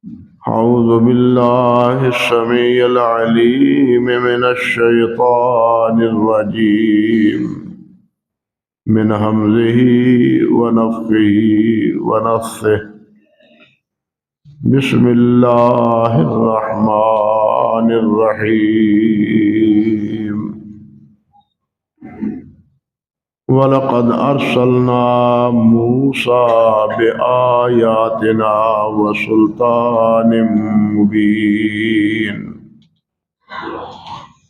أعوذ بالله السميع العليم من الشيطان الرجيم من همزه ونفخه ونفثه بسم الله الرحمن الرحيم وَلَقَدْ أَرْسَلْنَا مُوسَى بِآيَاتِنَا وَسُلْطَانٍ مُبِينٍ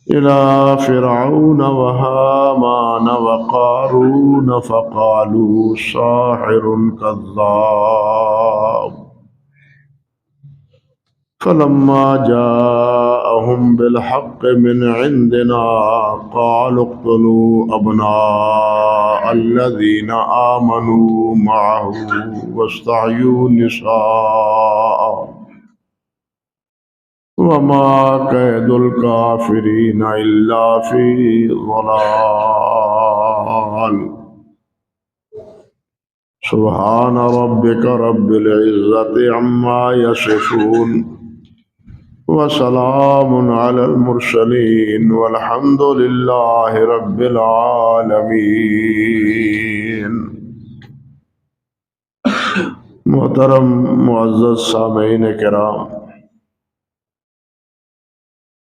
إِلَى فِرْعَوْنَ وَهَامَانَ وَقَارُونَ فَقَالُوا سَاحِرٌ كَذَّابٌ فَلَمَّا جَاءَهُم بِالْحَقِّ مِنْ عِنْدِنَا قَالُوا اقْتُلُوا أَبْنَاءَ الَّذِينَ آمَنُوا مَعَهُ وَاسْتَحْيُوا نِسَاءَهُمْ وَمَا كَيْدُ الْكَافِرِينَ إِلَّا فِي ضَلَالٍ سبحان ربك رب العزة عما يصفون وسلام على المرسلين والحمد لله رب العالمين۔ محترم معزز سامعین کرام،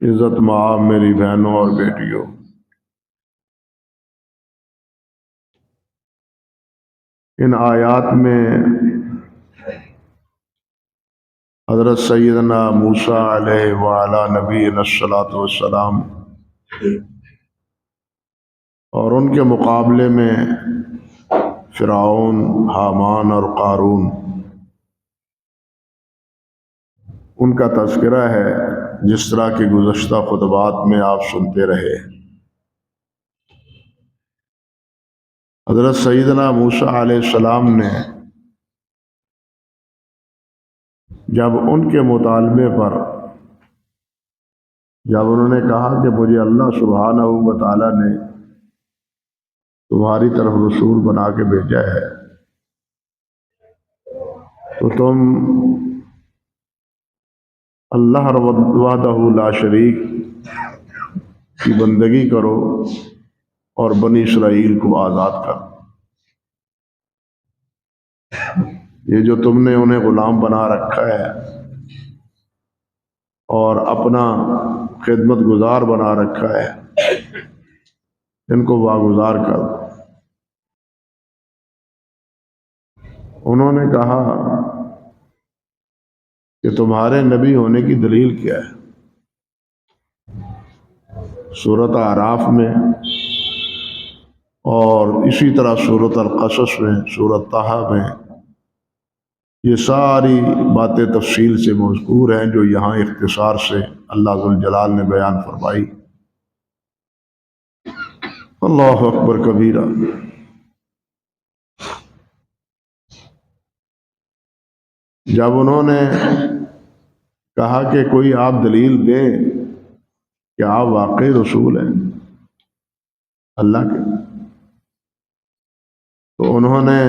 عزت مآب میری بہنوں اور بیٹیوں، ان آیات میں حضرت سیدنا موسیٰ علیہ وعلا نبینا الصلاۃ والسلام اور ان کے مقابلے میں فرعون، حامان اور قارون، ان کا تذکرہ ہے، جس طرح کے گزشتہ خطبات میں آپ سنتے رہے۔ حضرت سیدنا موسیٰ علیہ السلام نے جب ان کے مطالبے پر جب انہوں نے کہا کہ مجھے اللہ سبحانہ و تعالیٰ نے تمہاری طرف رسول بنا کے بھیجا ہے، تو تم اللہ وحدہ لا شریک کی بندگی کرو اور بنی اسرائیل کو آزاد کرو۔ یہ جو تم نے انہیں غلام بنا رکھا ہے اور اپنا خدمت گزار بنا رکھا ہے، ان کو واگزار کر دو۔ انہوں نے کہا کہ تمہارے نبی ہونے کی دلیل کیا ہے؟ سورۃ اعراف میں اور اسی طرح سورۃ القصص میں، سورۃ طٰہٰ میں یہ ساری باتیں تفصیل سے مذکور ہیں، جو یہاں اختصار سے اللہ ذوالجلال نے بیان فرمائی۔ اللہ اکبر کبیرہ۔ جب انہوں نے کہا کہ کوئی آپ دلیل دیں کہ آپ واقعی رسول ہیں اللہ کے، تو انہوں نے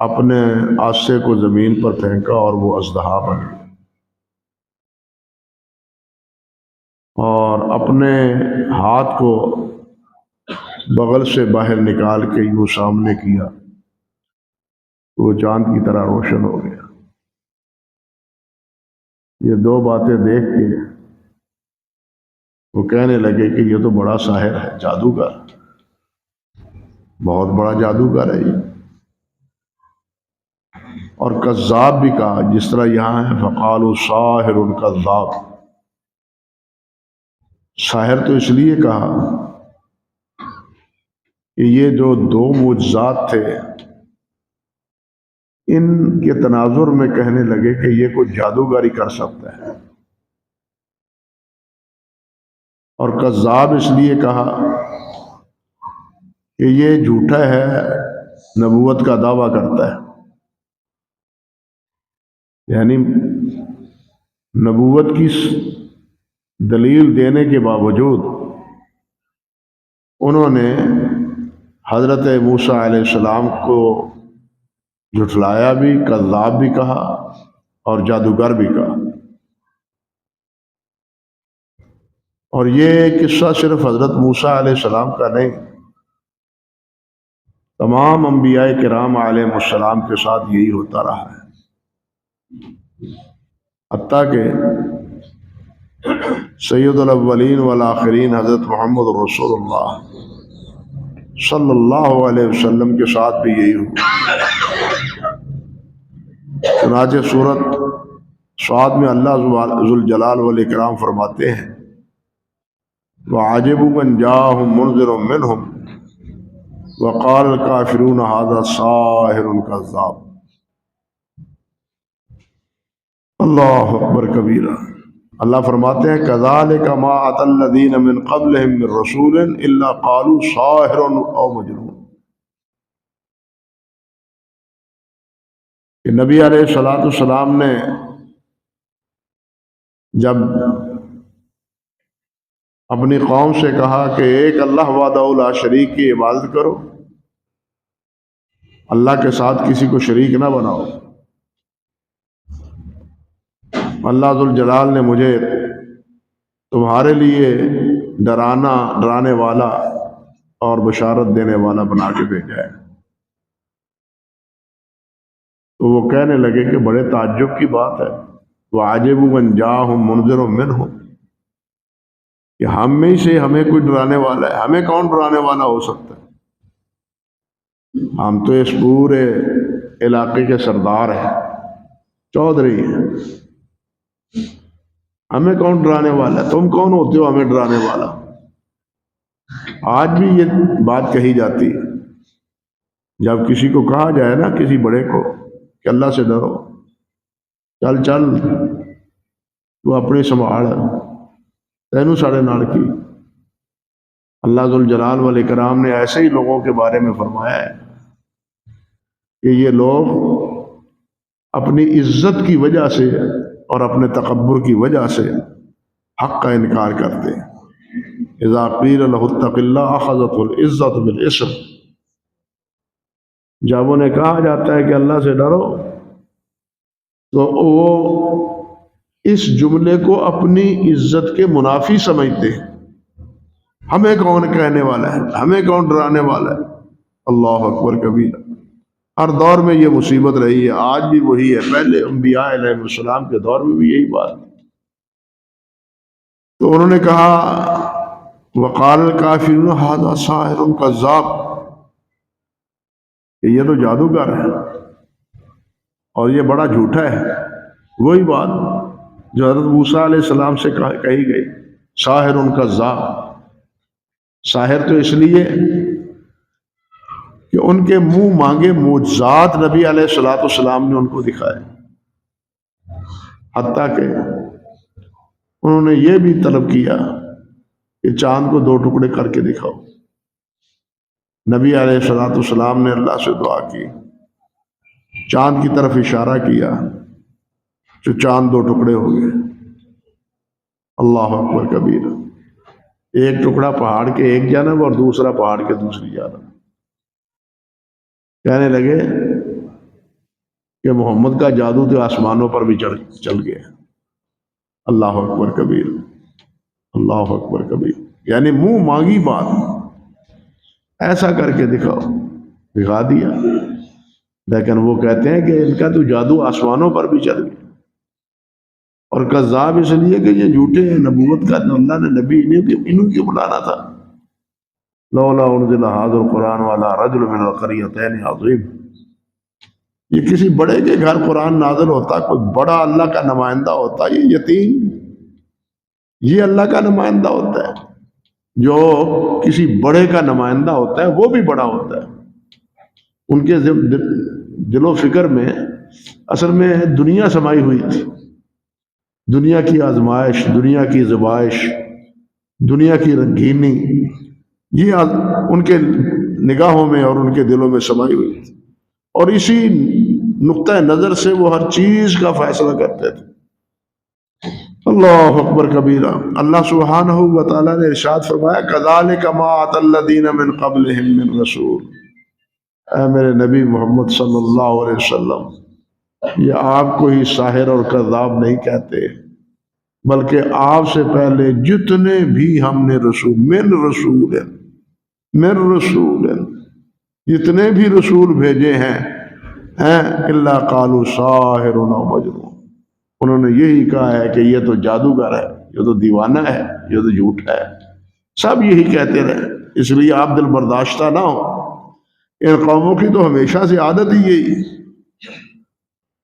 اپنے عصے کو زمین پر پھینکا اور وہ اژدہا بن گیا، اور اپنے ہاتھ کو بغل سے باہر نکال کے یوں سامنے کیا، وہ چاند کی طرح روشن ہو گیا۔ یہ دو باتیں دیکھ کے وہ کہنے لگے کہ یہ تو بڑا ساحر ہے، جادوگر، بہت بڑا جادوگر ہے یہ۔ اور کذاب بھی کہا، جس طرح یہاں ہے فقالوا ساحر کذاب۔ ساحر تو اس لیے کہا کہ یہ جو دو معجزات تھے، ان کے تناظر میں کہنے لگے کہ یہ کوئی جادوگری کر سکتا ہے۔ اور کذاب اس لیے کہا کہ یہ جھوٹا ہے، نبوت کا دعویٰ کرتا ہے، یعنی نبوت کی دلیل دینے کے باوجود انہوں نے حضرت موسیٰ علیہ السلام کو جھٹلایا بھی، کذاب بھی کہا، اور جادوگر بھی کہا۔ اور یہ قصہ صرف حضرت موسیٰ علیہ السلام کا نہیں، تمام انبیاء کرام علیہ السلام کے ساتھ یہی ہوتا رہا ہے، حتیٰ کہ سید الاولین والآخرین حضرت محمد رسول اللہ صلی اللہ علیہ وسلم کے ساتھ بھی یہی ہوا۔ چنانچہ سورۃ صاد میں اللہ ذوالجلال والاکرام فرماتے ہیں وَعَجِبُوا مَنْ جَاءَهُم مُنذِرٌ مِّنْهُمْ وَقَالَ الْكَافِرُونَ هَٰذَا سَاحِرٌ كَذَّابٌ۔ اللہ اکبر کبیرہ۔ اللہ فرماتے ہیں كَذَٰلِكَ مَا أَتَى الَّذِينَ مِن قَبْلِهِم مِّن رَّسُولٍ إِلَّا قَالُوا سَاحِرٌ أَوْ مَجْنُونٌ۔ کہ نبی علیہ السلام نے جب اپنی قوم سے کہا کہ ایک اللہ وحدہ لا شریک کی عبادت کرو، اللہ کے ساتھ کسی کو شریک نہ بناؤ، اللہ ذوالجلال نے مجھے تمہارے لیے ڈرانے والا اور بشارت دینے والا بنا کے بھیجا ہے۔ تو وہ کہنے لگے کہ بڑے تعجب کی بات ہے، وَعَجِبُوا مَنْ جَاءَهُم مُنذِرٌ مِّنْهُمْ، کہ ہم میں سے ہمیں کوئی ڈرانے والا ہے، ہمیں کون ڈرانے والا ہو سکتا ہے؟ ہم تو اس پورے علاقے کے سردار ہیں، چودھری ہیں، ہمیں کون ڈرانے والا ہے؟ تم کون ہوتے ہو ہمیں ڈرانے والا؟ آج بھی یہ بات کہی جاتی ہے جب کسی کو کہا جائے نا، کسی بڑے کو کہ اللہ سے ڈرو، چل چل تو اپنی سنبھال، تینوں ساڑھے نال کی۔ اللہ ذوالجلال والاکرام نے ایسے ہی لوگوں کے بارے میں فرمایا ہے کہ یہ لوگ اپنی عزت کی وجہ سے اور اپنے تکبر کی وجہ سے حق کا انکار کرتے ہیں۔ اذا قیل لہ اتق اللہ اخذتہ العزت بالاسم، جب انہیں کہا جاتا ہے کہ اللہ سے ڈرو تو وہ اس جملے کو اپنی عزت کے منافی سمجھتے ہیں۔ ہمیں کون کہنے والا ہے، ہمیں کون ڈرانے والا ہے؟ اللہ اکبر کبیرہ۔ ہر دور میں یہ مصیبت رہی ہے، آج بھی وہی ہے، پہلے انبیاء علیہ السلام کے دور میں بھی یہی بات۔ تو انہوں نے کہا وَقَالَ الْكَافِرُونَ هَٰذَا سَاحِرٌ كَذَّابٌ، کہ یہ تو جادوگر ہے اور یہ بڑا جھوٹا ہے۔ وہی بات جو حضرت موسیٰ علیہ السلام سے کہی گئی، ساحر کذاب۔ ساحر تو اس لیے کہ ان کے منہ مانگے معجزات نبی علیہ السلام نے ان کو دکھائے، حتیٰ کہ انہوں نے یہ بھی طلب کیا کہ چاند کو دو ٹکڑے کر کے دکھاؤ۔ نبی علیہ السلام نے اللہ سے دعا کی، چاند کی طرف اشارہ کیا، جو چاند دو ٹکڑے ہو گئے۔ اللہ اکبر کبیر۔ ایک ٹکڑا پہاڑ کے ایک جانب اور دوسرا پہاڑ کے دوسری جانب۔ کہنے لگے کہ محمد کا جادو تو آسمانوں پر بھی چل گیا۔ اللہ اکبر کبیر، اللہ اکبر کبیر۔ یعنی منہ مانگی بات، ایسا کر کے دکھاؤ، دکھا دیا۔ لیکن وہ کہتے ہیں کہ ان کا تو جادو آسمانوں پر بھی چل گیا۔ اور کذاب اس لیے کہ یہ جھوٹے ہیں، نبوت کا اللہ نے نبی انہوں کی بلانا تھا۔ لولا انزل هذا القرآن على رجل من القريتين عظیم، یہ کسی بڑے کے گھر قرآن نازل ہوتا، کوئی بڑا اللہ کا نمائندہ ہوتا، یہ یتیم، یہ اللہ کا نمائندہ ہوتا ہے۔ جو کسی بڑے کا نمائندہ ہوتا ہے وہ بھی بڑا ہوتا ہے۔ ان کے دل و فکر میں اصل میں دنیا سمائی ہوئی تھی، دنیا کی آزمائش، دنیا کی زبائش، دنیا کی رنگینی، یہ ان کے نگاہوں میں اور ان کے دلوں میں سمائی ہوئی تھی، اور اسی نقطہ نظر سے وہ ہر چیز کا فیصلہ کرتے تھے۔ اللہ اکبر کبیرہ۔ اللہ سبحانہ و تعالیٰ نے ارشاد فرمایا كَذَلِكَ مَا أَتَى الَّذِينَ مِن قَبْلِهِم مِّن رَّسُولٍ، اے میرے نبی محمد صلی اللہ علیہ وسلم، یہ آپ کو ہی ساحر اور کذاب نہیں کہتے، بلکہ آپ سے پہلے جتنے بھی ہم نے من رسول جتنے بھی رسول بھیجے ہیں الا قالوا ساحر و مجنون، انہوں نے یہی کہا ہے کہ یہ تو جادوگر ہے، یہ تو دیوانہ ہے، یہ تو جھوٹ ہے، سب یہی کہتے رہے۔ اس لیے آپ دل برداشتہ نہ ہو، ان قوموں کی تو ہمیشہ سے عادت ہی یہی ہے۔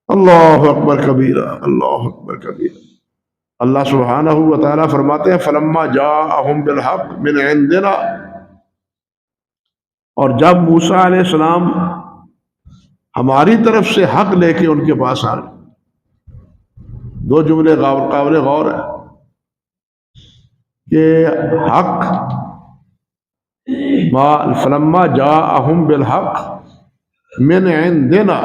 اللہ اکبر کبیرہ، اللہ اکبر کبیرہ۔ اللہ سبحانہ و تعالیٰ فرماتے ہیں فلما جاءہم بالحق من عندنا، اور جب موسیٰ علیہ السلام ہماری طرف سے حق لے کے ان کے پاس آ گئے، دو جملے قابل غور ہے کہ حق فلما جاءہم بالحق من عندنا،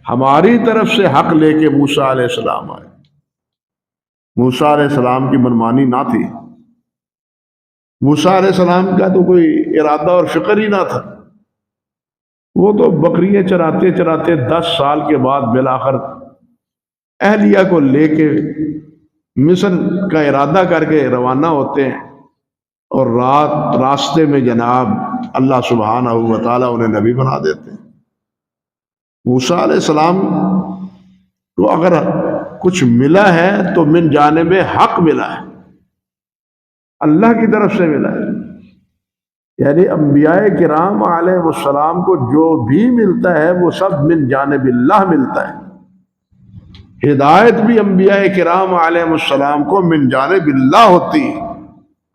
ہماری طرف سے حق لے کے موسیٰ علیہ السلام آئے۔ موسیٰ علیہ السلام کی منمانی نہ تھی، موسیٰ علیہ السلام کا تو کوئی ارادہ اور فکر ہی نہ تھا، وہ تو بکریاں چراتے چراتے 10 سال کے بعد بالآخر اہلیہ کو لے کے مصر کا ارادہ کر کے روانہ ہوتے ہیں، اور راستے میں جناب اللہ سبحانہ و تعالیٰ انہیں نبی بنا دیتے ہیں۔ موسیٰ علیہ السلام کو اگر کچھ ملا ہے تو من جانب حق ملا ہے، اللہ کی طرف سے ملا ہے، یعنی انبیاء کرام علیہ السلام کو جو بھی ملتا ہے وہ سب من جانب اللہ ملتا ہے۔ ہدایت بھی انبیاء کرام علیہ السلام کو من جانب اللہ ہوتی ہے،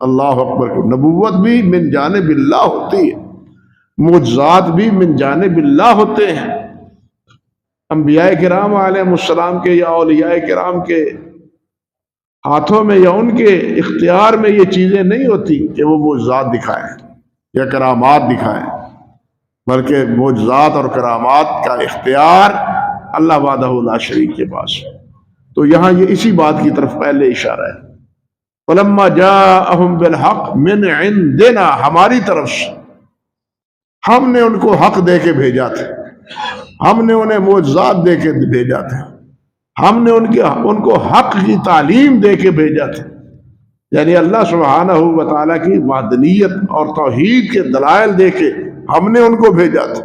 اللہ اکبر۔ نبوت بھی من جانب اللہ ہوتی ہے، معجزات بھی من جانب اللہ ہوتے ہیں۔ انبیاء کرام علیہ السلام کے یا اولیاء کرام کے ہاتھوں میں یا ان کے اختیار میں یہ چیزیں نہیں ہوتی کہ وہ معجزات دکھائیں یا کرامات دکھائیں، بلکہ معجزات اور کرامات کا اختیار اللہ وحدہ لا شریک کے پاس ہے۔ تو یہاں یہ اسی بات کی طرف پہلے اشارہ ہے، فلما جاءہم بالحق من عندنا، ہماری طرف سے ہم نے ان کو حق دے کے بھیجا تھا، ہم نے انہیں معجزات دے کے بھیجا تھا، ہم نے ان کو حق کی تعلیم دے کے بھیجا تھا، یعنی اللہ سبحانہ و تعالیٰ کی وحدانیت اور توحید کے دلائل دے کے ہم نے ان کو بھیجا تھا۔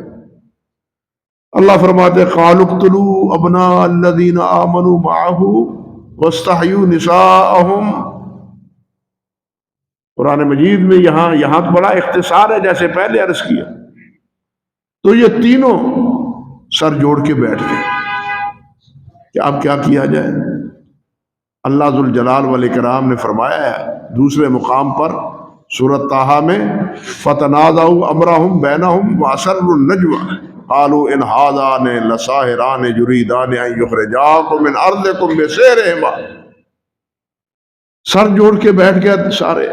اللہ فرماتے قالوا اقتلوا ابناء الذین آمنوا معہ واستحیوا نساءہم۔ قرآن مجید میں یہاں بڑا اختصار ہے، جیسے پہلے عرض کیا، تو یہ تینوں سر جوڑ کے بیٹھ گئے کہ اب کیا کیا جائے۔ اللہ ذوالجلال والاکرام نے فرمایا ہے دوسرے مقام پر سورۃ طٰہٰ میں فَتَنَازَعُوا أَمْرَهُمْ بَيْنَهُمْ وَأَسَرُّوا النَّجْوَىٰ قَالُوا إِنْ هَٰذَانِ لَسَاحِرَانِ يُرِيدَانِ أَن يُخْرِجَاكُم مِّنْ أَرْضِكُم بِسِحْرِهِمَا۔ سر جوڑ کے بیٹھ گئے سارے،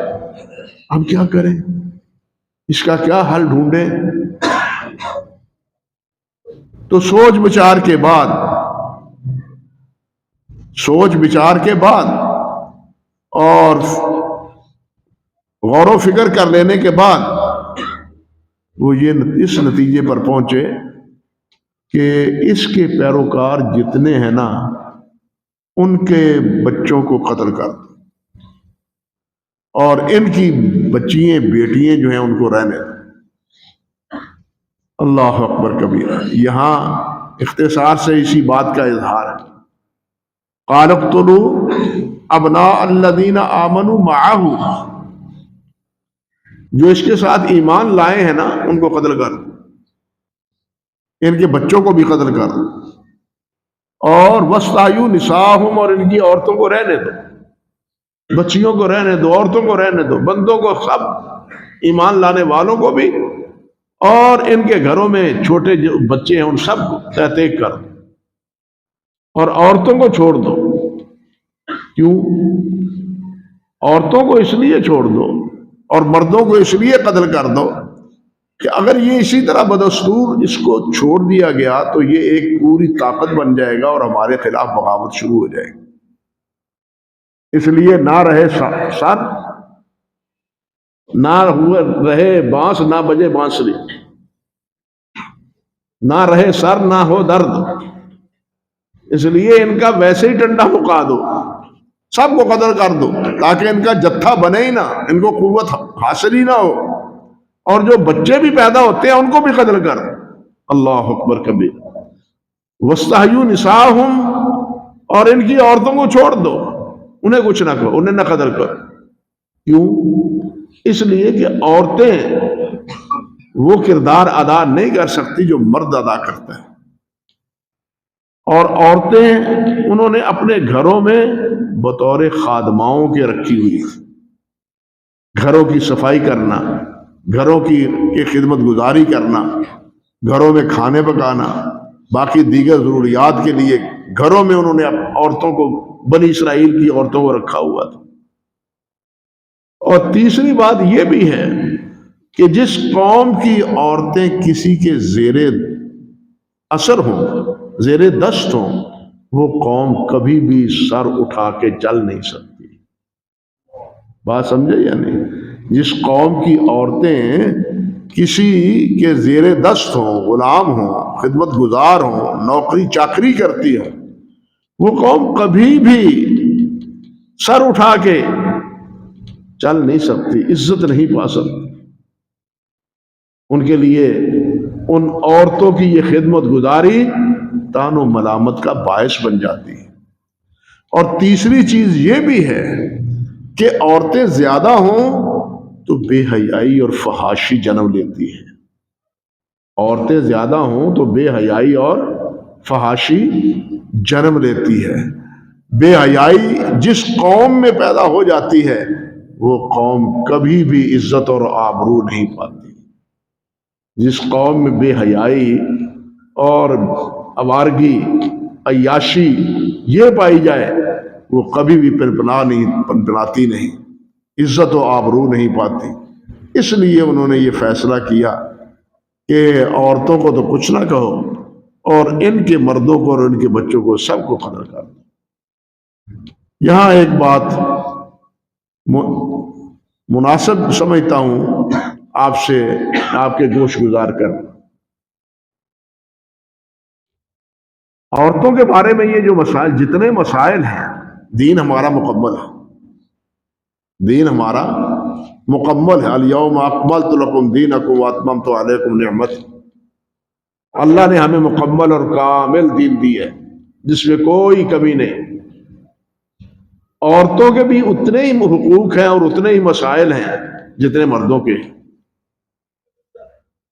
اب کیا کریں، اس کا کیا حل ڈھونڈیں؟ تو سوچ بچار کے بعد اور غور و فکر کر لینے کے بعد وہ اس نتیجے پر پہنچے کہ اس کے پیروکار جتنے ہیں نا ان کے بچوں کو قتل کر دو، اور ان کی بچیاں بیٹیاں جو ہیں ان کو رہنے دو۔ اللہ اکبر کبیرہ۔ یہاں اختصار سے اسی بات کا اظہار ہے، قال اقتلوا ابناء الذین آمنوا معہ، جو اس کے ساتھ ایمان لائے ہیں نا ان کو قتل کر، ان کے بچوں کو بھی قتل کر، اور واستحیوا نساءہم، اور ان کی عورتوں کو رہنے دو، بچیوں کو رہنے دو، عورتوں کو رہنے دو، بندوں کو، سب ایمان لانے والوں کو بھی، اور ان کے گھروں میں چھوٹے جو بچے ہیں ان سب کو تحقیق کر دو، اور عورتوں کو چھوڑ دو۔ کیوں؟ عورتوں کو اس لیے چھوڑ دو اور مردوں کو اس لیے قتل کر دو کہ اگر یہ اسی طرح بدستور اس کو چھوڑ دیا گیا تو یہ ایک پوری طاقت بن جائے گا اور ہمارے خلاف بغاوت شروع ہو جائے گی۔ اس لیے نہ رہے سر، نہ رہے بانس، نہ بجے بانسری۔ نہ رہے سر نہ ہو درد، اس لیے ان کا ویسے ہی ٹنڈا مکا دو، سب کو قتل کر دو تاکہ ان کا جتھا بنے ہی نہ، ان کو قوت حاصل ہی نہ ہو، اور جو بچے بھی پیدا ہوتے ہیں ان کو بھی قتل کر۔ اللہ اکبر کبیر۔ وَاسْتَحْيُوا نِسَاءَهُمْ، اور ان کی عورتوں کو چھوڑ دو، انہیں کچھ نہ کرو، انہیں نہ قتل کرو۔ کیوں؟ اس لیے کہ عورتیں وہ کردار ادا نہیں کر سکتی جو مرد ادا کرتا ہے، اور عورتیں انہوں نے اپنے گھروں میں بطور خادماؤں کے رکھی ہوئی، گھروں کی صفائی کرنا، گھروں کی خدمت گزاری کرنا، گھروں میں کھانے پکانا، باقی دیگر ضروریات کے لیے گھروں میں انہوں نے عورتوں کو، بنی اسرائیل کی عورتوں کو رکھا ہوا تھا۔ اور تیسری بات یہ بھی ہے کہ جس قوم کی عورتیں کسی کے زیر اثر ہوں، زیر دست ہوں، وہ قوم کبھی بھی سر اٹھا کے چل نہیں سکتی۔ بات سمجھے یا نہیں؟ جس قوم کی عورتیں کسی کے زیر دست ہوں، غلام ہوں، خدمت گزار ہوں، نوکری چاکری کرتی ہوں، وہ قوم کبھی بھی سر اٹھا کے چل نہیں سکتی، عزت نہیں پا سکتی۔ ان کے لیے ان عورتوں کی یہ خدمت گزاری تان و ملامت کا باعث بن جاتی ہے۔ اور تیسری چیز یہ بھی ہے کہ عورتیں زیادہ ہوں تو بے حیائی اور فحاشی جنم لیتی ہیں۔ عورتیں زیادہ ہوں تو بے حیائی اور فحاشی جنم لیتی ہے۔ بے حیائی جس قوم میں پیدا ہو جاتی ہے وہ قوم کبھی بھی عزت اور آبرو نہیں پاتی۔ جس قوم میں بے حیائی اور آوارگی، عیاشی یہ پائی جائے، وہ کبھی بھی پنپناتی نہیں، عزت و آبرو نہیں پاتی۔ اس لیے انہوں نے یہ فیصلہ کیا کہ عورتوں کو تو کچھ نہ کہو، اور ان کے مردوں کو اور ان کے بچوں کو سب کو قتل کر دو۔ یہاں ایک بات مناسب سمجھتا ہوں آپ سے، آپ کے گوش گزار کر، عورتوں کے بارے میں یہ جو مسائل، جتنے مسائل ہیں، دین ہمارا مکمل ہے، دین ہمارا مکمل ہے۔ الیوم اکملت لکم دینکم واتممت علیکم نعمتی، اللہ نے ہمیں مکمل اور کامل دین دی ہے جس میں کوئی کمی نہیں۔ عورتوں کے بھی اتنے ہی حقوق ہیں اور اتنے ہی مسائل ہیں جتنے مردوں کے ہیں۔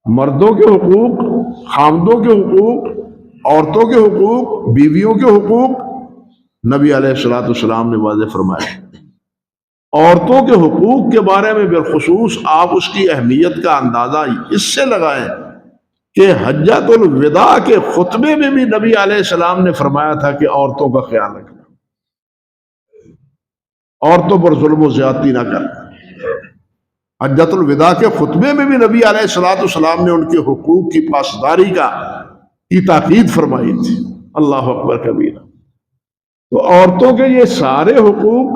مردوں کے حقوق، خامدوں کے حقوق، عورتوں کے حقوق، بیویوں کے حقوق نبی علیہ الصلوۃ والسلام نے واضح فرمائے۔ عورتوں کے حقوق کے بارے میں بالخصوص آپ اس کی اہمیت کا اندازہ اس سے لگائیں کہ حجۃ الوداع کے خطبے میں بھی نبی علیہ السلام نے فرمایا تھا کہ عورتوں کا خیال رکھنا، عورتوں پر ظلم و زیادتی نہ کرنا۔ حجۃ الوداع کے خطبے میں بھی نبی علیہ الصلوۃ والسلام نے ان کے حقوق کی پاسداری کی تاکید فرمائی تھی۔ اللہ اکبر کبیرہ۔ تو عورتوں کے یہ سارے حقوق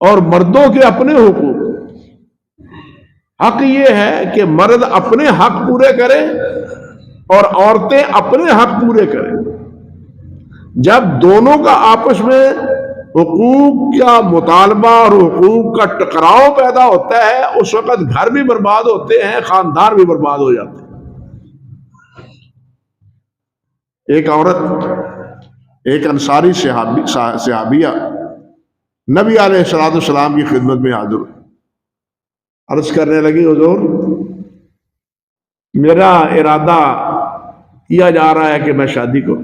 اور مردوں کے اپنے حقوق، حق یہ ہے کہ مرد اپنے حق پورے کرے اور عورتیں اپنے حق پورے کریں۔ جب دونوں کا آپس میں حقوق کا مطالبہ اور حقوق کا ٹکراؤ پیدا ہوتا ہے، اس وقت گھر بھی برباد ہوتے ہیں، خاندان بھی برباد ہو جاتے ہیں۔ ایک عورت، ایک انصاری صحابیہ نبی علیہ الصلوۃ والسلام کی خدمت میں حاضر ہوئی، عرض کرنے لگی، حضور میرا ارادہ کیا جا رہا ہے کہ میں شادی کروں،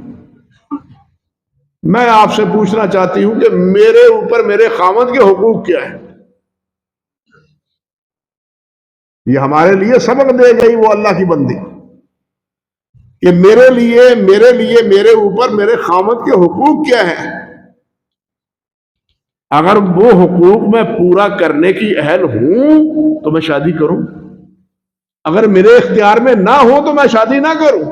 میں آپ سے پوچھنا چاہتی ہوں کہ میرے اوپر میرے خاوند کے حقوق کیا ہیں؟ یہ ہمارے لیے سبق دے گئی وہ اللہ کی بندی کہ میرے لیے میرے اوپر میرے خاوند کے حقوق کیا ہیں۔ اگر وہ حقوق میں پورا کرنے کی اہل ہوں تو میں شادی کروں، اگر میرے اختیار میں نہ ہو تو میں شادی نہ کروں۔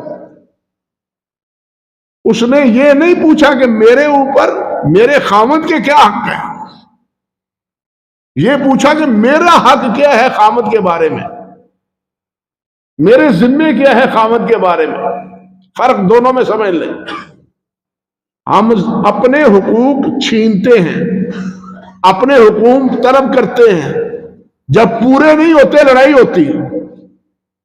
اس نے یہ نہیں پوچھا کہ میرے اوپر میرے خاوند کے کیا حق ہیں، یہ پوچھا کہ میرا حق کیا ہے خاوند کے بارے میں۔ میرے ذمے کیا ہے خاوند کے بارے میں، فرق دونوں میں سمجھ لیں۔ ہم اپنے حقوق چھینتے ہیں، اپنے حقوق طلب کرتے ہیں، جب پورے نہیں ہوتے لڑائی ہوتی ہے،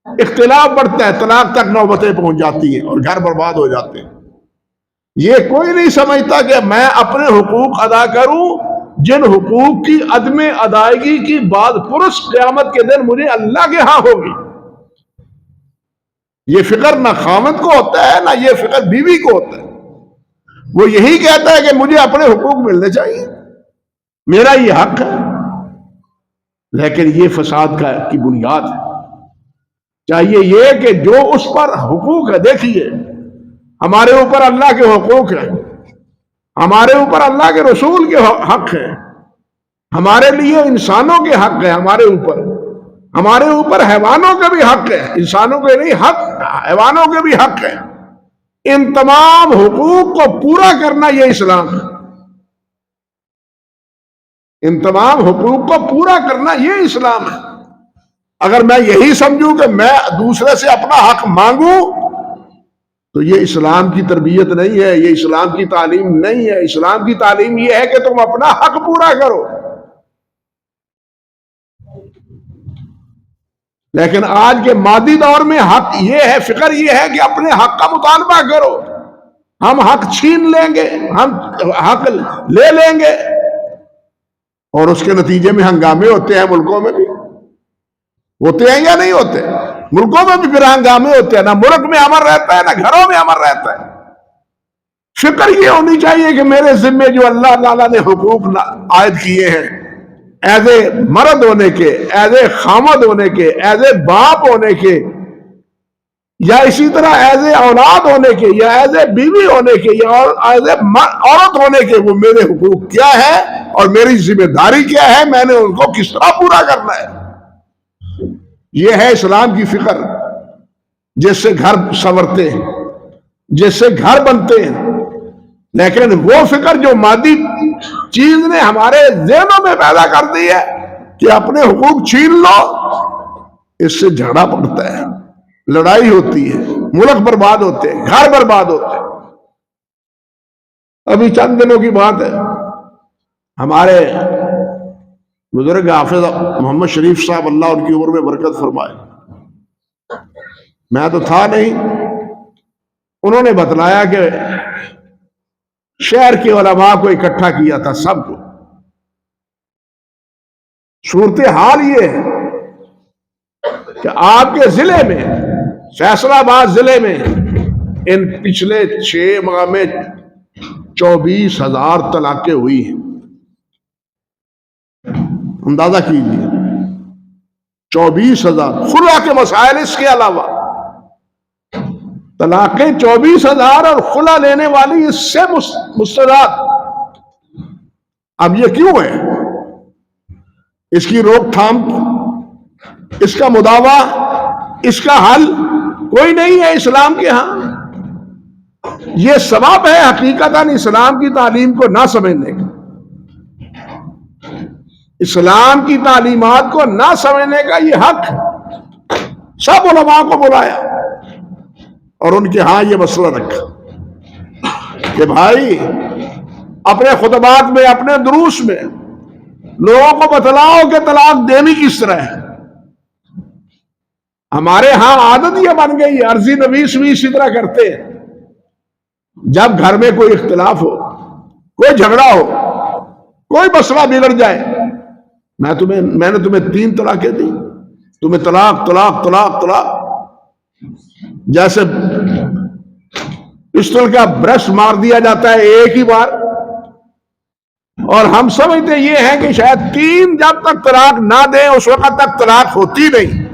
اختلاف بڑھتا ہے، طلاق تک نوبتیں پہنچ جاتی ہیں اور گھر برباد ہو جاتے ہیں۔ یہ کوئی نہیں سمجھتا کہ میں اپنے حقوق ادا کروں، جن حقوق کی عدم ادائیگی کی بعد پرس قیامت کے دن مجھے اللہ کے ہاں ہوگی۔ یہ فکر نہ خامد کو ہوتا ہے، نہ یہ فکر بیوی کو ہوتا ہے۔ وہ یہی کہتا ہے کہ مجھے اپنے حقوق ملنے چاہیے، میرا یہ حق ہے۔ لیکن یہ فساد کی بنیاد ہے۔ چاہیے یہ کہ جو اس پر حقوق ہے، دیکھیے ہمارے اوپر اللہ کے حقوق ہیں، ہمارے اوپر اللہ کے رسول کے حق ہیں، ہمارے لیے انسانوں کے حق ہیں، ہمارے اوپر حیوانوں کے بھی حق ہے، انسانوں کے نہیں حق، حیوانوں کے بھی حق ہے۔ ان تمام حقوق کو پورا کرنا یہ اسلام ہے۔ ان تمام حقوق کو پورا کرنا یہ اسلام ہے۔ اگر میں یہی سمجھوں کہ میں دوسرے سے اپنا حق مانگوں تو یہ اسلام کی تربیت نہیں ہے، یہ اسلام کی تعلیم نہیں ہے۔ اسلام کی تعلیم یہ ہے کہ تم اپنا حق پورا کرو۔ لیکن آج کے مادی دور میں حق یہ ہے، فکر یہ ہے کہ اپنے حق کا مطالبہ کرو۔ ہم حق چھین لیں گے، ہم حق لے لیں گے، اور اس کے نتیجے میں ہنگامے ہوتے ہیں۔ ملکوں میں بھی ہوتے ہیں یا نہیں ہوتے؟ ملکوں میں بھی پھر ہنگامے ہوتے ہیں، نہ ملک میں امن رہتا ہے، نہ گھروں میں امن رہتا ہے۔ فکر یہ ہونی چاہیے کہ میرے ذمے جو اللہ تعالیٰ نے حقوق عائد کیے ہیں، ایز اے مرد ہونے کے، ایز اے خامد ہونے کے، ایز اے باپ ہونے کے، یا اسی طرح ایز اے اولاد ہونے کے، یا ایز اے بیوی ہونے کے، یا ایز اے عورت ہونے کے، وہ میرے حقوق کیا ہے اور میری ذمہ داری کیا ہے، میں نے ان کو کس طرح پورا کرنا ہے۔ یہ ہے اسلام کی فکر، جس سے گھر سنورتے ہیں، جس سے گھر بنتے ہیں۔ لیکن وہ فکر جو مادی چیز نے ہمارے ذہنوں میں پیدا کر دی ہے کہ اپنے حقوق چھین لو، اس سے جھگڑا پڑتا ہے، لڑائی ہوتی ہے، ملک برباد ہوتے ہیں، گھر برباد ہوتے ہیں۔ ابھی چند دنوں کی بات ہے، ہمارے بزرگ حافظ محمد شریف صاحب، اللہ ان کی عمر میں برکت فرمائے، میں تو تھا نہیں، انہوں نے بتلایا کہ شہر کے علماء کو اکٹھا کیا تھا، سب کو۔ صورتحال یہ ہے کہ آپ کے ضلع میں، فیصل آباد ضلع میں، ان پچھلے 6 ماہ میں 24,000 طلاقیں ہوئی ہیں۔ اندازہ کیجیے، 24,000 خلا کے مسائل، اس کے علاوہ طلاقیں 24,000 اور خلا لینے والی اس سے مستضاد۔ اب یہ کیوں ہے؟ اس کی روک تھام، اس کا مداوع، اس کا حل کوئی نہیں ہے اسلام کے ہاں۔ یہ سبب ہے حقیقتاً اسلام کی تعلیم کو نہ سمجھنے کا، اسلام کی تعلیمات کو نہ سمجھنے کا۔ یہ حق سب علماء کو بلایا اور ان کے ہاں یہ مسئلہ رکھا کہ بھائی اپنے خطبات میں، اپنے دروس میں لوگوں کو بتلاؤ کہ طلاق دینی کس طرح ہے۔ ہمارے ہاں عادت یہ بن گئی ہے، عرضی نویس بھی اسی طرح کرتے ہیں۔ جب گھر میں کوئی اختلاف ہو، کوئی جھگڑا ہو، کوئی مسئلہ بگڑ جائے، میں نے تمہیں 3 طلاقیں دی، تمہیں طلاق طلاق طلاق طلاق، جیسے پسٹل کا برش مار دیا جاتا ہے ایک ہی بار۔ اور ہم سمجھتے یہ ہیں کہ شاید 3 جب تک طلاق نہ دیں اس وقت تک طلاق ہوتی نہیں۔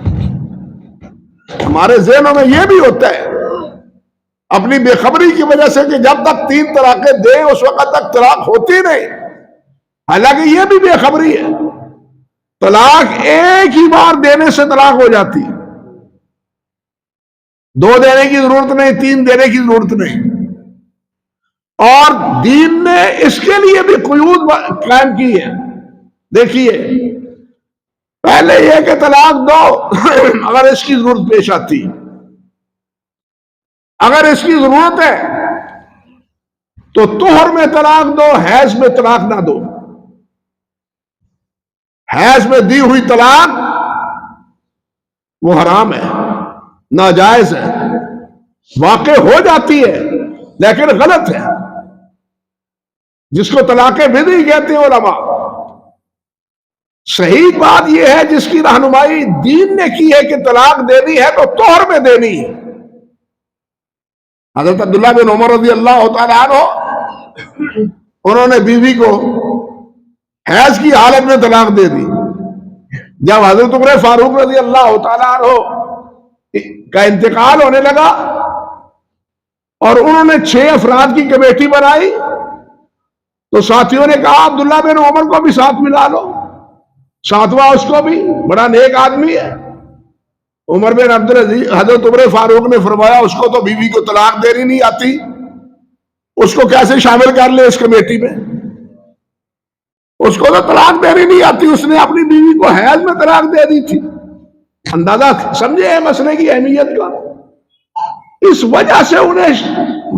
ہمارے ذہنوں میں یہ بھی ہوتا ہے اپنی بے خبری کی وجہ سے کہ جب تک 3 طلاقیں دیں اس وقت تک طلاق ہوتی نہیں، حالانکہ یہ بھی بے خبری ہے۔ طلاق ایک ہی بار دینے سے طلاق ہو جاتی ہے، 2 دینے کی ضرورت نہیں، 3 دینے کی ضرورت نہیں۔ اور دین نے اس کے لیے بھی قیود قائم کی ہے۔ دیکھیے، پہلے یہ کہ طلاق دو اگر اس کی ضرورت پیش آتی، اگر اس کی ضرورت ہے تو طہر میں طلاق دو، حیض میں طلاق نہ دو۔ حیض میں دی ہوئی طلاق وہ حرام ہے، ناجائز ہے، واقع ہو جاتی ہے لیکن غلط ہے، جس کو طلاق بدعی کہتے ہیں علماء۔ صحیح بات یہ ہے جس کی رہنمائی دین نے کی ہے کہ طلاق دینی ہے تو طہر میں دینی ہے۔ حضرت عبداللہ بن عمر رضی اللہ تعالیٰ عنہ انہوں نے بیوی کو حیض کی حالت میں طلاق دے دی۔ جب حضرت عمر فاروق رضی اللہ تعالیٰ عنہ کا انتقال ہونے لگا اور انہوں نے 6 افراد کی کمیٹی بنائی تو ساتھیوں نے کہا عبداللہ بن عمر کو بھی ساتھ ملا لو، 7واں اس کو بھی، بڑا نیک آدمی ہے۔ عمر بن عبدالعزیز حضرت عمر فاروق نے فرمایا اس کو تو بیوی کو طلاق دینی نہیں آتی، اس کو کیسے شامل کر لے اس کمیٹی میں؟ اس کو تو طلاق دینی نہیں آتی، اس نے اپنی بیوی کو حیض میں طلاق دے دی تھی۔ اندازہ سمجھے ہے مسئلے کی اہمیت کا؟ اس وجہ سے انہیں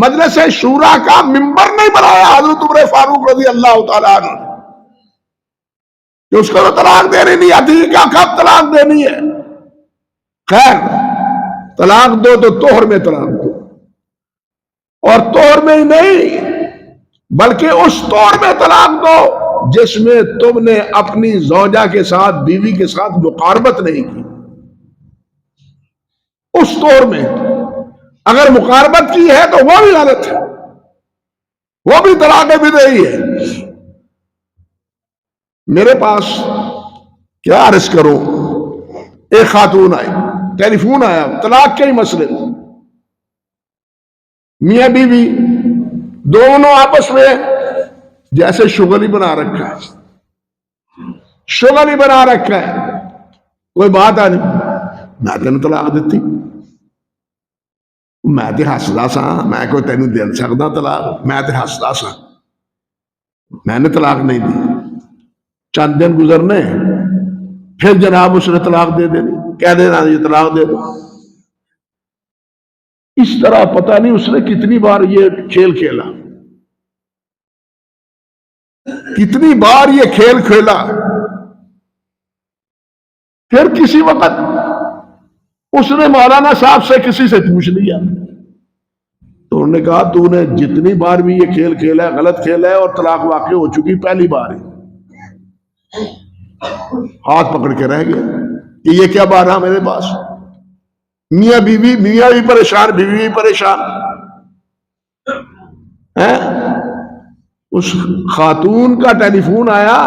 مجلس شورا کا ممبر نہیں بنایا حضرت عمر فاروق رضی اللہ تعالیٰ عنہ کہ اس کو تو طلاق دینی نہیں آتی، کیا کب طلاق دینی ہے؟ خیر، طلاق دو تو طہر میں طلاق دو، اور طہر میں ہی نہیں بلکہ اس طور میں طلاق دو جس میں تم نے اپنی زوجہ کے ساتھ، بیوی کے ساتھ مقاربت نہیں کی۔ اس طور میں اگر مقاربت کی ہے تو وہ بھی غلط ہے، وہ بھی طلاق بدعی ہے۔ میرے پاس کیا عرض کروں، ایک خاتون آئی، ٹیلی فون آیا طلاق کے ہی مسئلے میں، میاں بیوی دونوں آپس میں جیسے شغل ہی بنا رکھا ہے، شغل ہی بنا رکھا ہے، کوئی بات آ نہیں، میں تینوں طلاق دیتی، میں تے ہسدا سا، میں کوئی تینوں دے سکدا طلاق، میں تے ہسدا سا، میں نے طلاق نہیں دی۔ چند دن گزرنے پھر جناب اس نے طلاق دے دینی، کہہ دینا یہ طلاق دے دو۔ اس طرح پتہ نہیں اس نے کتنی بار یہ کھیل کھیلا، کتنی بار یہ کھیل کھیلا۔ پھر کسی وقت اس نے مولانا صاحب سے کسی سے پوچھ لیا تو انہوں نے کہا تو نے جتنی بار بھی یہ کھیل کھیلا ہے غلط کھیلا ہے اور طلاق واقع ہو چکی پہلی بار ہی۔ ہاتھ پکڑ کے رہ گیا کہ یہ کیا بات ہے میرے پاس؟ میاں بیوی، میاں بھی پریشان، بیوی بھی پریشان ہے۔ اس خاتون کا ٹیلی فون آیا،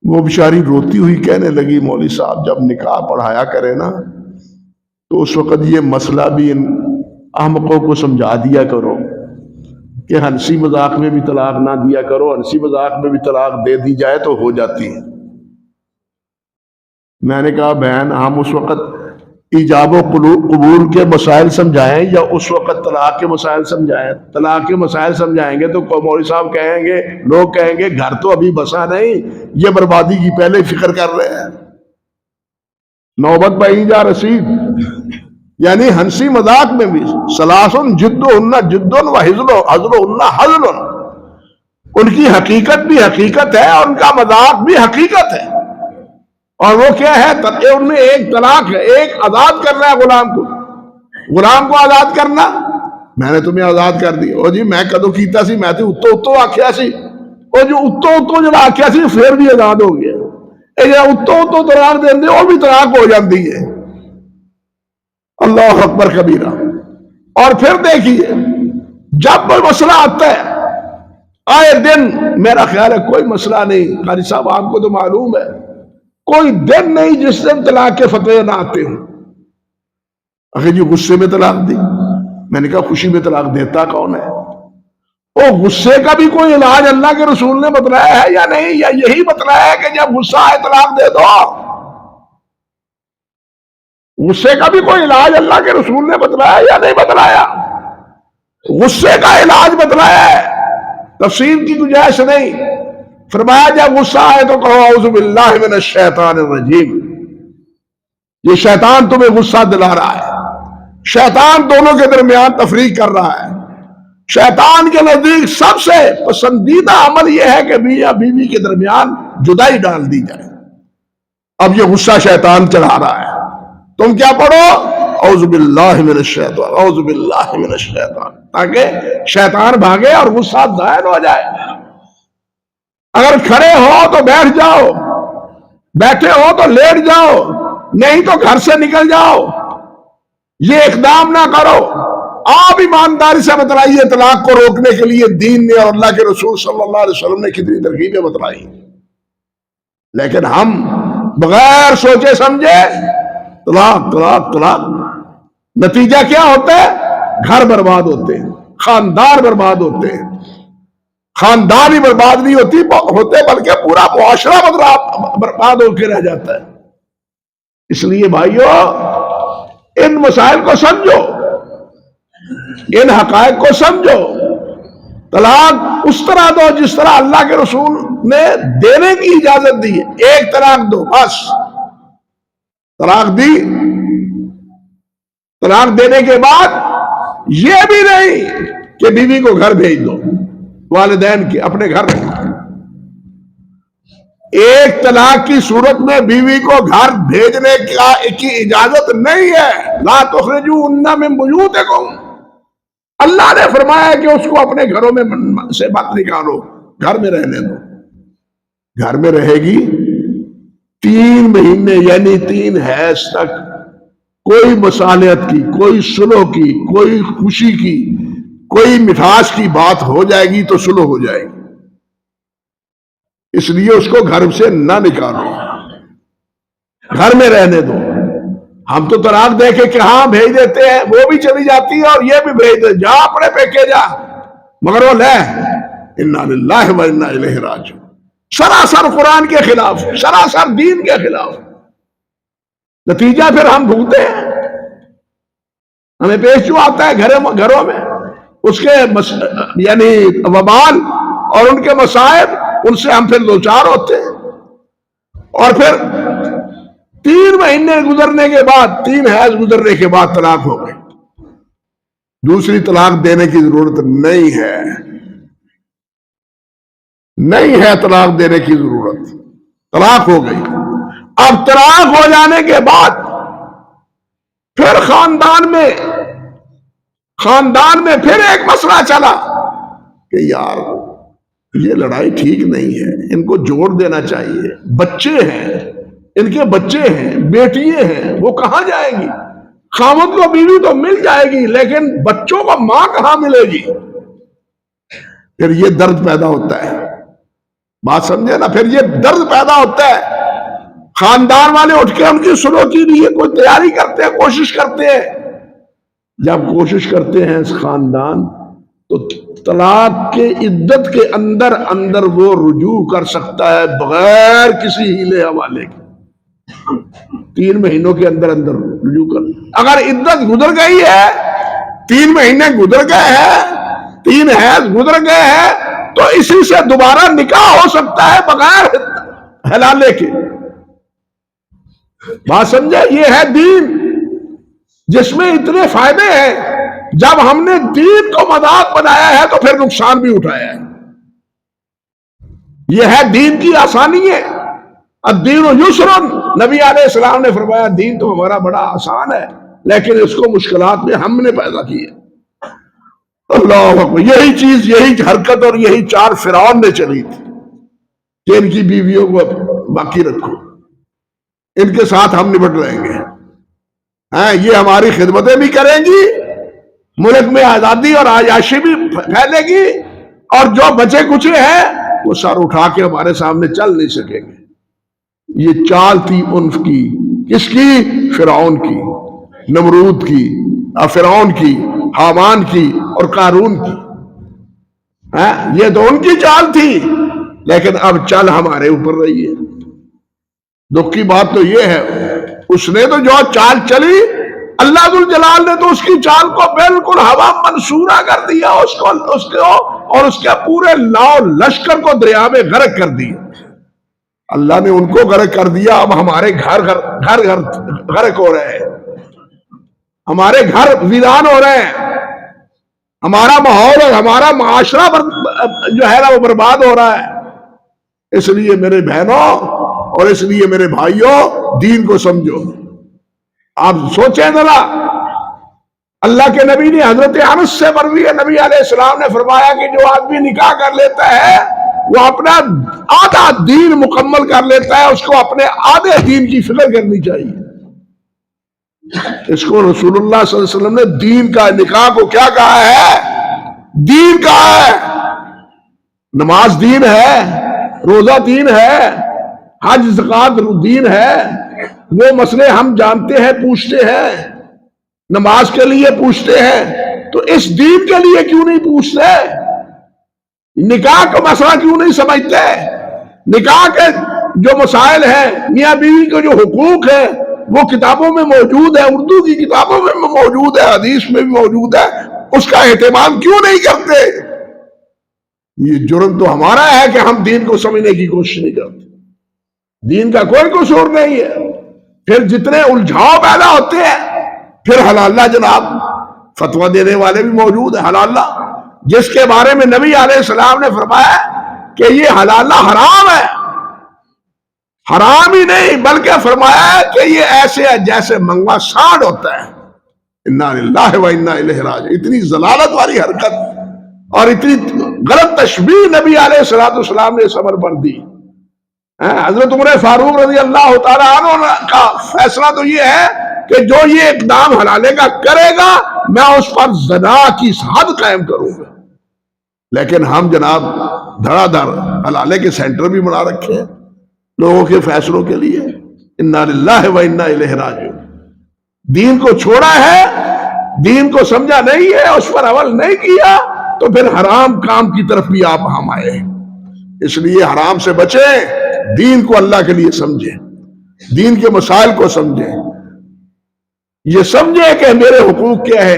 وہ بیچاری روتی ہوئی کہنے لگی مولوی صاحب جب نکاح پڑھایا کرے نا تو اس وقت یہ مسئلہ بھی ان احمقوں کو سمجھا دیا کرو کہ ہنسی مذاق میں بھی طلاق نہ دیا کرو، ہنسی مذاق میں بھی طلاق دے دی جائے تو ہو جاتی ہے۔ میں نے کہا بہن ہم اس وقت ایجاب و قبول کے مسائل سمجھائیں یا اس وقت طلاق کے مسائل سمجھائیں؟ طلاق کے مسائل سمجھائیں گے تو مولوی صاحب کہیں گے، لوگ کہیں گے گھر تو ابھی بسا نہیں، یہ بربادی کی پہلے فکر کر رہے ہیں، نوبت بہی جا رسید۔ یعنی ہنسی مذاق میں بھی سلاسن جدہن جدن و حزلہن حزل، ان کی حقیقت بھی حقیقت ہے، ان کا مذاق بھی حقیقت ہے۔ اور وہ کیا ہے؟ ان میں ایک طلاق ہے، ایک آزاد کرنا ہے غلام کو، غلام کو آزاد کرنا۔ میں نے تمہیں آزاد کر دی، او جی میں کدو کیتا سی، میں تے اتو اتو آکھیا سی، او جو اتو اتو جو آکھیا سی پھر بھی آزاد ہو گیا۔ اے جو اتو اتو طلاق دین دے وہ بھی طلاق ہو جاندی ہے۔ اللہ اکبر کبیرہ۔ اور پھر دیکھیے جب کوئی مسئلہ آتا ہے آئے دن، میرا خیال ہے کوئی مسئلہ نہیں، قاری صاحب آپ کو تو معلوم ہے کوئی دن نہیں جس دن طلاق کے فتوے نہ آتے ہوں۔ اگر جی غصے میں طلاق دی، میں نے کہا خوشی میں طلاق دیتا کون ہے؟ وہ غصے کا بھی کوئی علاج اللہ کے رسول نے بتلایا ہے یا نہیں؟ یا یہی بتلایا ہے کہ جب غصہ آئے طلاق دے دو؟ غصے کا بھی کوئی علاج اللہ کے رسول نے بتلایا یا نہیں بتلایا؟ غصے کا علاج بتلایا ہے، تفسیر کی گنجائش نہیں۔ فرمایا جب غصہ آئے تو کہو اعوذ باللہ من الشیطان الرجیم. یہ شیطان تمہیں غصہ دلا رہا ہے. شیطان دونوں کے درمیان تفریق کر رہا ہے. شیطان کے نزدیک سب سے پسندیدہ عمل یہ ہے کہ میاں بیوی کے درمیان جدائی ڈال دی جائے. اب یہ غصہ شیطان چڑھا رہا ہے. تم کیا پڑھو؟ اعوذ باللہ من الشیطان، اعوذ باللہ من الشیطان، تاکہ شیطان بھاگے اور غصہ ظاہر ہو جائے. اگر کھڑے ہو تو بیٹھ جاؤ، بیٹھے ہو تو لیٹ جاؤ، نہیں تو گھر سے نکل جاؤ. یہ اقدام نہ کرو. آپ ایمانداری سے بتلائیے طلاق کو روکنے کے لیے دین نے اور اللہ کے رسول صلی اللہ علیہ وسلم نے کتنی ترغیبیں بتلائی، لیکن ہم بغیر سوچے سمجھے طلاق طلاق طلاق. نتیجہ کیا ہوتا ہے؟ گھر برباد ہوتے ہیں، خاندان برباد ہوتے ہیں. خاندان ہی برباد نہیں ہوتے بلکہ پورا معاشرہ برباد ہو کے رہ جاتا ہے. اس لیے بھائیو ان مسائل کو سمجھو، ان حقائق کو سمجھو. طلاق اس طرح دو جس طرح اللہ کے رسول نے دینے کی اجازت دی ہے. ایک طلاق دو بس. طلاق دی، طلاق دینے کے بعد یہ بھی نہیں کہ بیوی کو گھر بھیج دو، والدین کے اپنے گھر رکھو. ایک طلاق کی صورت میں بیوی کو گھر بھیجنے کی اجازت نہیں ہے. لا تخرجوهن من بیوتکم. اللہ نے فرمایا کہ اس کو اپنے گھروں میں سے مت نکالو، گھر میں رہنے دو. گھر میں رہے گی 3 مہینے یعنی 3 حیض تک. کوئی مصالحت کی، کوئی صلح کی، کوئی خوشی کی، کوئی مٹھاس کی بات ہو جائے گی تو صلح ہو جائے گی. اس لیے اس کو گھر سے نہ نکالو، گھر میں رہنے دو. ہم تو طلاق دے کے کہاں بھیج دیتے ہیں، وہ بھی چلی جاتی ہے اور یہ بھی بھیج دے، جا اپنے پیکے جا. مگر وہ لے انا للہ و انا الیہ راجعون. سراسر قرآن کے خلاف، سراسر دین کے خلاف. نتیجہ پھر ہم بھوگتے ہیں. ہمیں پیش جو آتا ہے گھروں میں اس کے یعنی وبال اور ان کے مصائب، ان سے ہم پھر دوچار ہوتے ہیں. اور پھر 3 مہینے گزرنے کے بعد، 3 حیض گزرنے کے بعد طلاق ہو گئی. دوسری طلاق دینے کی ضرورت نہیں ہے، نہیں ہے طلاق دینے کی ضرورت. طلاق ہو گئی. اب طلاق ہو جانے کے بعد پھر خاندان میں پھر ایک مسئلہ چلا کہ یار یہ لڑائی ٹھیک نہیں ہے، ان کو جوڑ دینا چاہیے. بچے ہیں، ان کے بچے ہیں، بیٹیاں ہیں، وہ کہاں جائیں گی؟ خاوند کو بیوی تو مل جائے گی لیکن بچوں کو ماں کہاں ملے گی؟ پھر یہ درد پیدا ہوتا ہے. بات سمجھے نا؟ پھر یہ درد پیدا ہوتا ہے. خاندان والے اٹھ کے ان کی صلح کے لیے کوئی تیاری کرتے ہیں، کوشش کرتے ہیں. جب کوشش کرتے ہیں اس خاندان تو طلاق کے عدت کے اندر وہ رجوع کر سکتا ہے بغیر کسی ہیلے حوالے کے. 3 مہینوں کے اندر رجوع کر. اگر عدت گزر گئی ہے، 3 مہینے گزر گئے ہیں، 3 حیض گزر گئے ہیں، تو اسی سے دوبارہ نکاح ہو سکتا ہے بغیر حلالے کے. بات سمجھے؟ یہ ہے دین جس میں اتنے فائدے ہیں. جب ہم نے دین کو مذاق بنایا ہے تو پھر نقصان بھی اٹھایا ہے. یہ ہے دین کی آسانی ہے. الدین یسر. نبی علیہ السلام نے فرمایا دین تو ہمارا بڑا آسان ہے لیکن اس کو مشکلات میں ہم نے پیدا کی ہے. اللہ اکبر. یہی چیز، یہی حرکت اور یہی چال فرعون نے چلی تھی کہ ان کی بیویوں کو باقی رکھو، ان کے ساتھ ہم نپٹ لیں گے. یہ ہماری خدمتیں بھی کریں گی، ملک میں آزادی اور عیاشی بھی پھیلے گی، اور جو بچے کچے ہیں وہ سر اٹھا کے ہمارے سامنے چل نہیں سکیں گے. یہ چال تھی انف کی. کس کی؟ فرعون کی، نمرود کی، فرعون کی، حامان کی اور قارون کی. یہ تو ان کی چال تھی لیکن اب چل ہمارے اوپر رہی ہے. دکھ کی بات تو یہ ہے اس نے تو جو چال چلی، اللہ ذوالجلال نے تو اس کی چال کو بالکل ہوا منصورہ کر دیا. اس کو اور اس کے پورے لاؤ لشکر کو دریا میں غرق کر دیا۔ اللہ نے ان کو غرق کر دیا، اب ہمارے گھر غرق ہو رہے ہیں، ہمارے گھر ویران ہو رہے ہیں، ہمارا ماحول اور ہمارا معاشرہ جو ہے نا وہ برباد ہو رہا ہے۔ اس لیے میرے بہنوں اور اس لیے میرے بھائیوں، دین کو سمجھو۔ آپ سوچیں ذرا، اللہ کے نبی نے حضرت انس سے مروی ہے، نبی علیہ السلام نے فرمایا کہ جو آدمی نکاح کر لیتا ہے وہ اپنا آدھا دین مکمل کر لیتا ہے، اس کو اپنے آدھے دین کی فکر کرنی چاہیے۔ اس کو رسول اللہ صلی اللہ علیہ وسلم نے دین کا، نکاح کو کیا کہا ہے؟ دین کہا ہے۔ نماز دین ہے، روزہ دین ہے، حج زکات دین ہے، وہ مسئلے ہم جانتے ہیں، پوچھتے ہیں، نماز کے لیے پوچھتے ہیں، تو اس دین کے لیے کیوں نہیں پوچھتے؟ نکاح کا مسئلہ کیوں نہیں سمجھتے؟ نکاح کے جو مسائل ہیں، میاں بیوی کے جو حقوق ہیں، وہ کتابوں میں موجود ہے، اردو کی کتابوں میں موجود ہے، حدیث میں بھی موجود ہے، اس کا اہتمام کیوں نہیں کرتے؟ یہ جرم تو ہمارا ہے کہ ہم دین کو سمجھنے کی کوشش نہیں کرتے۔ دین کا کوئی قصور نہیں ہے۔ پھر جتنے الجھاؤ پیدا ہوتے ہیں، پھر حلالہ جناب فتویٰ دینے والے بھی موجود ہیں، حلالہ جس کے بارے میں نبی علیہ السلام نے فرمایا کہ یہ حلالہ حرام ہے، حرام ہی نہیں بلکہ فرمایا ہے کہ یہ ایسے ہے جیسے منگوا سانڈ ہوتا ہے۔ انا للہ و انا الیہ راجعون۔ اتنی ضلالت والی حرکت اور اتنی غلط تشبیہ نبی علیہ السلام نے سمر پر دی۔ حضرت عمر فاروق رضی اللہ تعالیٰ عنہ کا فیصلہ تو یہ ہے کہ جو یہ اقدام حلالے کا کرے گا میں اس پر زنا کی حد قائم کروں گا۔ لیکن ہم جناب دھڑا دھڑ حلالے کے سینٹر بھی بنا رکھے ہیں لوگوں کے فیصلوں کے لیے۔ انا للہ و انا الیہ راجعون۔ دین کو چھوڑا ہے، دین کو سمجھا نہیں ہے، اس پر عمل نہیں کیا، تو پھر حرام کام کی طرف بھی آپ ہم آئے۔ اس لیے حرام سے بچیں، دین کو اللہ کے لیے سمجھیں، دین کے مسائل کو سمجھیں، یہ سمجھیں کہ میرے حقوق کیا ہے،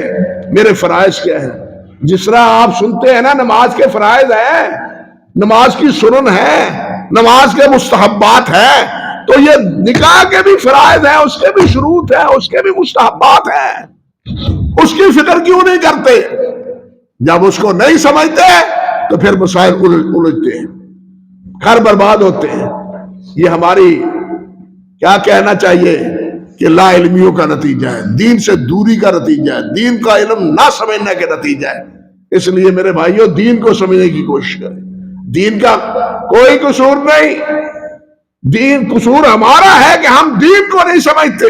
میرے فرائض کیا ہیں۔ جس طرح آپ سنتے ہیں نا نماز کے فرائض ہیں، نماز کی سنن ہے، نماز کے مستحبات ہیں، تو یہ نکاح کے بھی فرائض ہیں، اس کے بھی شروط ہیں، اس کے بھی مستحبات ہیں۔ اس کی فکر کیوں نہیں کرتے؟ جب اس کو نہیں سمجھتے تو پھر مسائل الجھتے ہیں، گھر برباد ہوتے ہیں۔ یہ ہماری کیا کہنا چاہیے کہ لا علمیوں کا نتیجہ ہے، دین سے دوری کا نتیجہ ہے، دین کا علم نہ سمجھنے کے نتیجہ ہے۔ اس لیے میرے بھائیوں دین کو سمجھنے کی کوشش کریں۔ دین کا کوئی قصور نہیں، دین قصور ہمارا ہے کہ ہم دین کو نہیں سمجھتے۔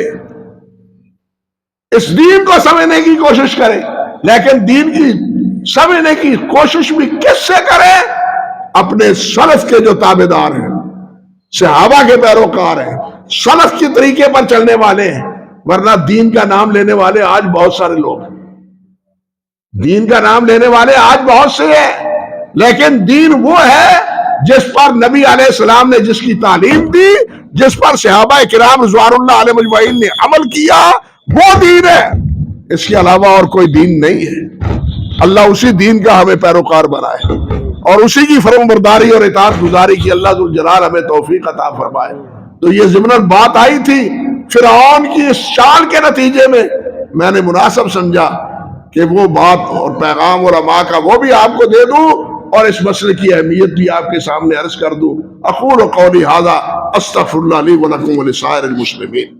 اس دین کو سمجھنے کی کوشش کریں، لیکن دین کی سمجھنے کی کوشش بھی کس سے کریں؟ اپنے سلف کے جو تابعدار ہیں، صحابہ کے پیروکار ہیں، سلف کے طریقے پر چلنے والے ہیں۔ ورنہ دین کا نام لینے والے آج بہت سارے لوگ ہیں، دین کا نام لینے والے آج بہت سے ہیں، لیکن دین وہ ہے جس پر نبی علیہ السلام نے جس کی تعلیم دی، جس پر صحابہ کرام رضوان اللہ علیہ مجمعین نے عمل کیا، وہ دین ہے۔ اس کے علاوہ اور کوئی دین نہیں ہے۔ اللہ اسی دین کا ہمیں پیروکار بنائے اور اسی کی فرم برداری اور اطاعت گزاری کی اللہ ذوالجلال ہمیں توفیق عطا فرمائے۔ تو یہ ضمناً بات آئی تھی فرعون کی اس چال کے نتیجے میں نے مناسب سمجھا کہ وہ بات اور پیغام علماء کا وہ بھی آپ کو دے دوں اور اس مسئلے کی اہمیت بھی آپ کے سامنے عرض کر دوں۔ اقول قولی ھذا استغفر اللہ لی ولکم ولسائر المسلمین۔